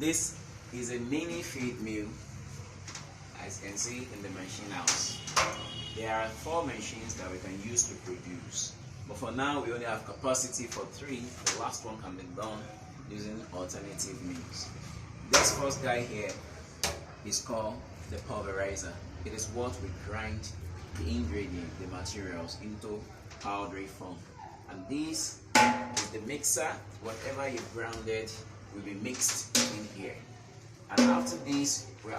This is a mini feed mill, as you can see in the machine house. There are 4 machines that we can use to produce, but for now we only have capacity for 3. The last one can be done using alternative means. This first guy here is called the pulverizer. It is what we grind the ingredient, the materials, into powdery form. And this is the mixer. Whatever you grounded will be mixed in here. And after this, we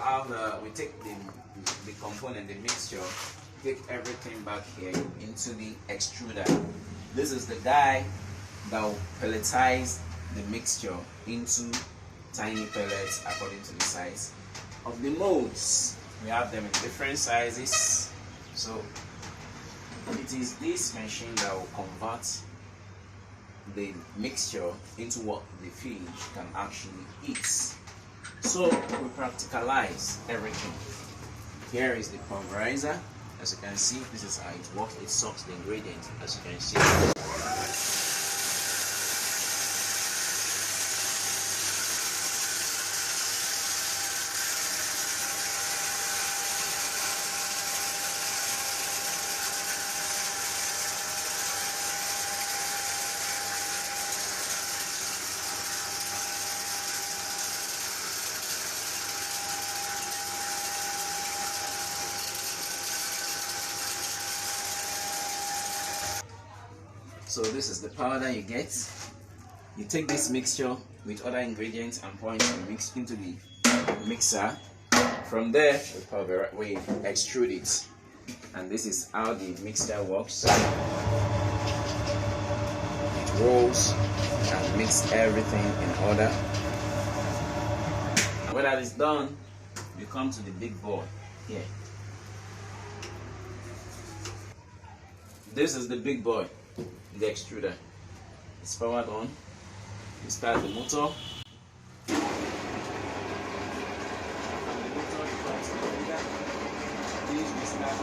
take the component, the mixture, take everything back here into the extruder. This is the guy that will pelletize the mixture into tiny pellets according to the size of the molds. We have them in different sizes. So it is this machine that will convert the mixture into what the fish can actually eat. So we practicalize everything. Here is the pulverizer. As you can see, this is how it works. It sucks the ingredient, as you can see. So this is the powder you get. You take this mixture with other ingredients and pour it into the mixer. From there, we extrude it. And this is how the mixture works. It rolls and mix everything in order. And when that is done, we come to the big board here. This is the big boy. The extruder. It's powered on. We start the motor. This we start